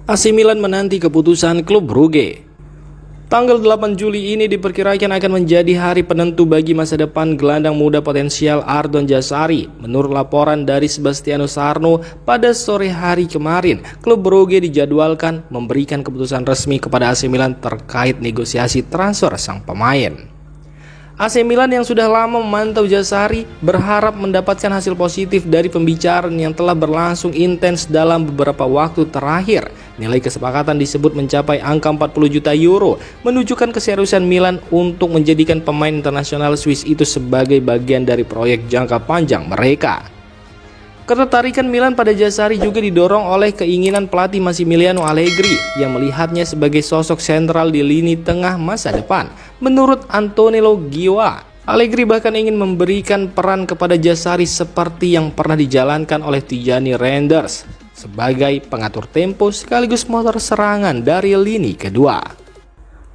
AC Milan menanti keputusan klub Brugge. Tanggal 8 Juli ini diperkirakan akan menjadi hari penentu bagi masa depan gelandang muda potensial Ardon Jazari. Menurut laporan dari Sebastiano Sarno, pada sore hari kemarin, klub Brugge dijadwalkan memberikan keputusan resmi kepada AC Milan terkait negosiasi transfer sang pemain. AC Milan yang sudah lama memantau Jazari berharap mendapatkan hasil positif dari pembicaraan yang telah berlangsung intens dalam beberapa waktu terakhir. Nilai kesepakatan disebut mencapai angka 40 juta euro, menunjukkan keseriusan Milan untuk menjadikan pemain internasional Swiss itu sebagai bagian dari proyek jangka panjang mereka. Ketertarikan Milan pada Jazari juga didorong oleh keinginan pelatih Massimiliano Allegri yang melihatnya sebagai sosok sentral di lini tengah masa depan. Menurut Antonello Gioia, Allegri bahkan ingin memberikan peran kepada Jazari seperti yang pernah dijalankan oleh Tijani Reinders sebagai pengatur tempo sekaligus motor serangan dari lini kedua.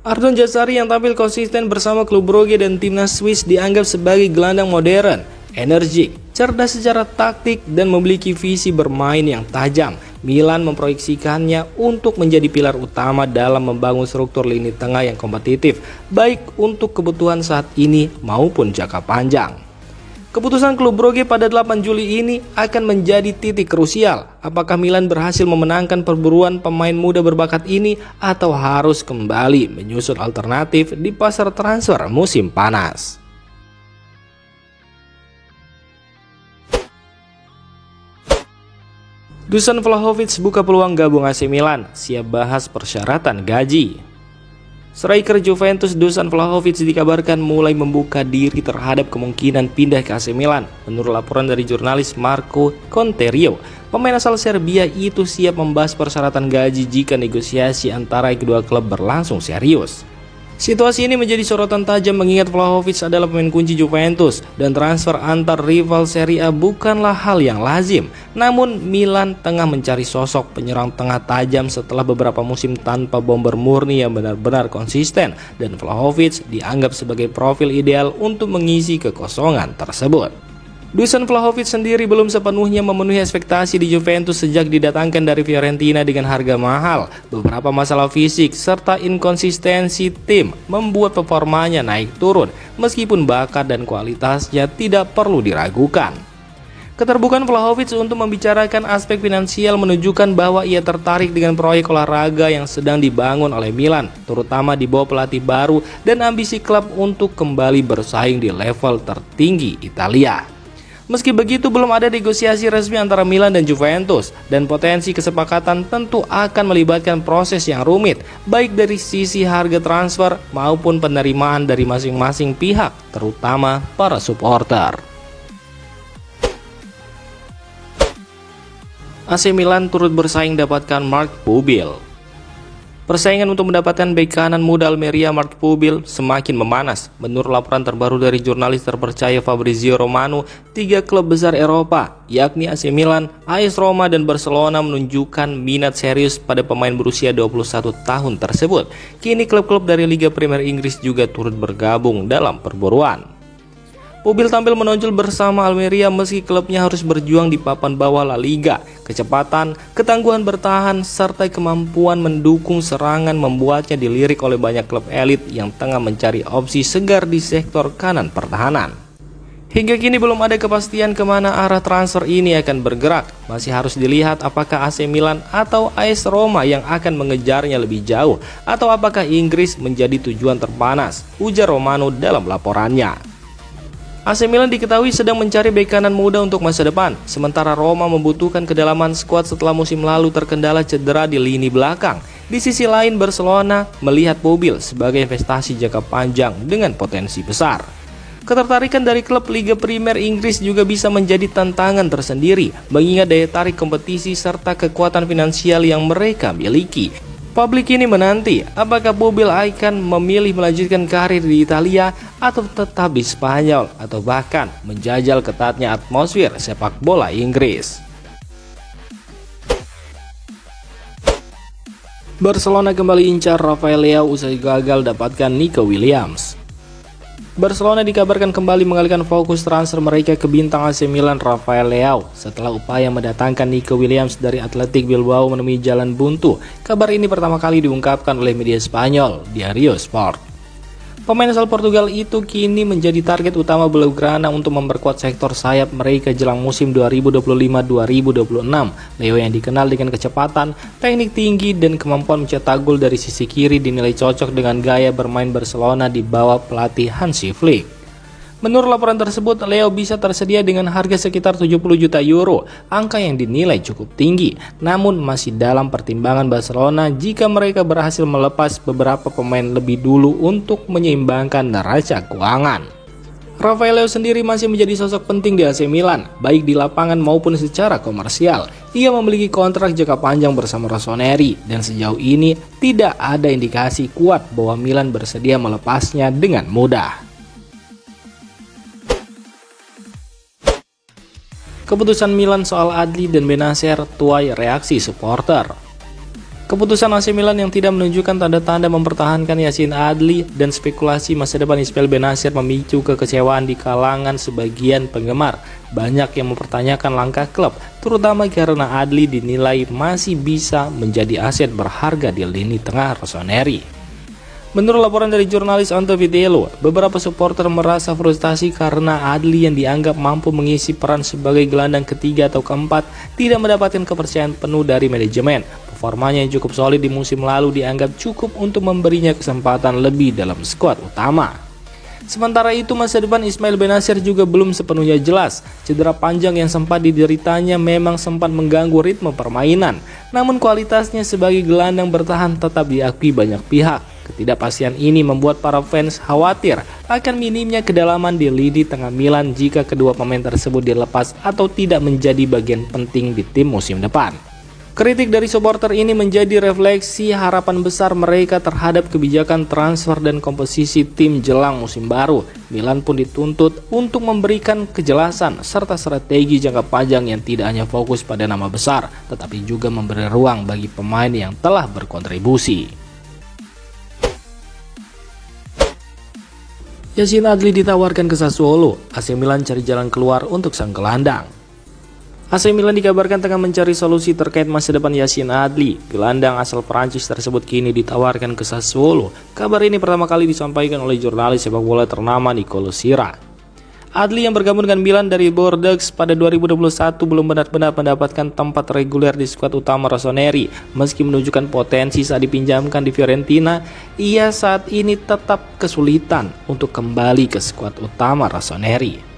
Ardon Jazari yang tampil konsisten bersama klub Brugge dan timnas Swiss dianggap sebagai gelandang modern, energik, cerdas secara taktik, dan memiliki visi bermain yang tajam. Milan memproyeksikannya untuk menjadi pilar utama dalam membangun struktur lini tengah yang kompetitif, baik untuk kebutuhan saat ini maupun jangka panjang. Keputusan klub Brugge pada 8 Juli ini akan menjadi titik krusial. Apakah Milan berhasil memenangkan perburuan pemain muda berbakat ini atau harus kembali menyusun alternatif di pasar transfer musim panas? Dusan Vlahovic buka peluang gabung AC Milan, siap bahas persyaratan gaji. Striker Juventus Dusan Vlahovic dikabarkan mulai membuka diri terhadap kemungkinan pindah ke AC Milan. Menurut laporan dari jurnalis Marco Conterio, pemain asal Serbia itu siap membahas persyaratan gaji jika negosiasi antara kedua klub berlangsung serius. Situasi ini menjadi sorotan tajam mengingat Vlahovic adalah pemain kunci Juventus dan transfer antar rival Serie A bukanlah hal yang lazim. Namun Milan tengah mencari sosok penyerang tengah tajam setelah beberapa musim tanpa bomber murni yang benar-benar konsisten, dan Vlahovic dianggap sebagai profil ideal untuk mengisi kekosongan tersebut. Dusan Vlahovic sendiri belum sepenuhnya memenuhi ekspektasi di Juventus sejak didatangkan dari Fiorentina dengan harga mahal. Beberapa masalah fisik serta inkonsistensi tim membuat performanya naik turun, meskipun bakat dan kualitasnya tidak perlu diragukan. Keterbukaan Vlahovic untuk membicarakan aspek finansial menunjukkan bahwa ia tertarik dengan proyek olahraga yang sedang dibangun oleh Milan, terutama di bawah pelatih baru dan ambisi klub untuk kembali bersaing di level tertinggi Italia. Meski begitu, belum ada negosiasi resmi antara Milan dan Juventus, dan potensi kesepakatan tentu akan melibatkan proses yang rumit, baik dari sisi harga transfer maupun penerimaan dari masing-masing pihak, terutama para supporter. AC Milan turut bersaing dapatkan Marc Pubil. Persaingan untuk mendapatkan bek kanan muda Almeria Marc Pubil semakin memanas. Menurut laporan terbaru dari jurnalis terpercaya Fabrizio Romano, 3 klub besar Eropa, yakni AC Milan, AS Roma, dan Barcelona menunjukkan minat serius pada pemain berusia 21 tahun tersebut. Kini klub-klub dari Liga Premier Inggris juga turut bergabung dalam perburuan. Pubil tampil menonjol bersama Almeria meski klubnya harus berjuang di papan bawah La Liga. Kecepatan, ketangguhan bertahan, serta kemampuan mendukung serangan membuatnya dilirik oleh banyak klub elit yang tengah mencari opsi segar di sektor kanan pertahanan. Hingga kini belum ada kepastian kemana arah transfer ini akan bergerak. Masih harus dilihat apakah AC Milan atau AS Roma yang akan mengejarnya lebih jauh, atau apakah Inggris menjadi tujuan terpanas, ujar Romano dalam laporannya. AC Milan diketahui sedang mencari bek kanan muda untuk masa depan, sementara Roma membutuhkan kedalaman skuad setelah musim lalu terkendala cedera di lini belakang. Di sisi lain, Barcelona melihat Pubil sebagai investasi jangka panjang dengan potensi besar. Ketertarikan dari klub Liga Primer Inggris juga bisa menjadi tantangan tersendiri, mengingat daya tarik kompetisi serta kekuatan finansial yang mereka miliki. Publik ini menanti apakah Pubil akan memilih melanjutkan karir di Italia atau tetap di Spanyol, atau bahkan menjajal ketatnya atmosfer sepak bola Inggris. Barcelona kembali incar Rafael Leao usai gagal dapatkan Nico Williams. Barcelona dikabarkan kembali mengalihkan fokus transfer mereka ke bintang AC Milan Rafael Leao setelah upaya mendatangkan Nico Williams dari Athletic Bilbao menemui jalan buntu. Kabar ini pertama kali diungkapkan oleh media Spanyol, Diario Sport. Pemain asal Portugal itu kini menjadi target utama Blaugrana untuk memperkuat sektor sayap mereka jelang musim 2025-2026. Leo yang dikenal dengan kecepatan, teknik tinggi, dan kemampuan mencetak gol dari sisi kiri dinilai cocok dengan gaya bermain Barcelona di bawah pelatih Hansi Flick. Menurut laporan tersebut, Leo bisa tersedia dengan harga sekitar 70 juta euro, angka yang dinilai cukup tinggi, namun masih dalam pertimbangan Barcelona jika mereka berhasil melepas beberapa pemain lebih dulu untuk menyeimbangkan neraca keuangan. Rafael Leo sendiri masih menjadi sosok penting di AC Milan, baik di lapangan maupun secara komersial. Ia memiliki kontrak jangka panjang bersama Rossoneri, dan sejauh ini tidak ada indikasi kuat bahwa Milan bersedia melepasnya dengan mudah. Keputusan Milan soal Adli dan Benacer tuai reaksi supporter. Keputusan AC Milan yang tidak menunjukkan tanda-tanda mempertahankan Yacine Adli dan spekulasi masa depan Ismail Benacer memicu kekecewaan di kalangan sebagian penggemar. Banyak yang mempertanyakan langkah klub, terutama karena Adli dinilai masih bisa menjadi aset berharga di lini tengah Rossoneri. Menurut laporan dari jurnalis Anto Vitello, beberapa supporter merasa frustasi karena Adli yang dianggap mampu mengisi peran sebagai gelandang ketiga atau keempat tidak mendapatkan kepercayaan penuh dari manajemen. Performanya yang cukup solid di musim lalu dianggap cukup untuk memberinya kesempatan lebih dalam skuad utama. Sementara itu, masa depan Ismail Benacer juga belum sepenuhnya jelas. Cedera panjang yang sempat dideritanya memang sempat mengganggu ritme permainan. Namun kualitasnya sebagai gelandang bertahan tetap diakui banyak pihak. Ketidakpastian ini membuat para fans khawatir akan minimnya kedalaman di lini tengah Milan jika kedua pemain tersebut dilepas atau tidak menjadi bagian penting di tim musim depan. Kritik dari supporter ini menjadi refleksi harapan besar mereka terhadap kebijakan transfer dan komposisi tim jelang musim baru. Milan pun dituntut untuk memberikan kejelasan serta strategi jangka panjang yang tidak hanya fokus pada nama besar, tetapi juga memberi ruang bagi pemain yang telah berkontribusi. Yacine Adli ditawarkan ke Sassuolo, AC Milan cari jalan keluar untuk sang gelandang. AC Milan dikabarkan tengah mencari solusi terkait masa depan Yacine Adli. Gelandang asal Prancis tersebut kini ditawarkan ke Sassuolo. Kabar ini pertama kali disampaikan oleh jurnalis sepak bola ternama Nicolo Sira. Adli yang bergabung dengan Milan dari Bordeaux pada 2021 belum benar-benar mendapatkan tempat reguler di skuad utama Rossoneri. Meski menunjukkan potensi saat dipinjamkan di Fiorentina, ia saat ini tetap kesulitan untuk kembali ke skuad utama Rossoneri.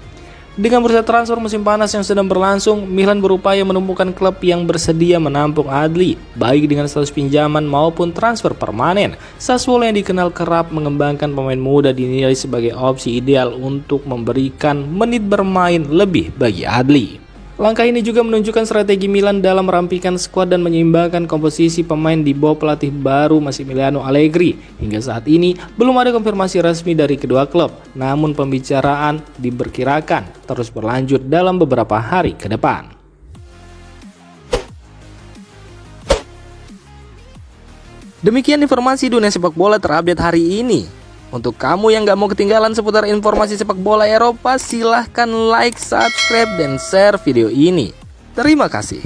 Dengan bursa transfer musim panas yang sedang berlangsung, Milan berupaya menemukan klub yang bersedia menampung Adli, baik dengan status pinjaman maupun transfer permanen. Sassuolo yang dikenal kerap mengembangkan pemain muda dinilai sebagai opsi ideal untuk memberikan menit bermain lebih bagi Adli. Langkah ini juga menunjukkan strategi Milan dalam merampingkan skuad dan menyeimbangkan komposisi pemain di bawah pelatih baru Massimiliano Allegri. Hingga saat ini belum ada konfirmasi resmi dari kedua klub, namun pembicaraan diperkirakan terus berlanjut dalam beberapa hari ke depan. Demikian informasi dunia sepak bola terupdate hari ini. Untuk kamu yang gak mau ketinggalan seputar informasi sepak bola Eropa, silahkan like, subscribe, dan share video ini. Terima kasih.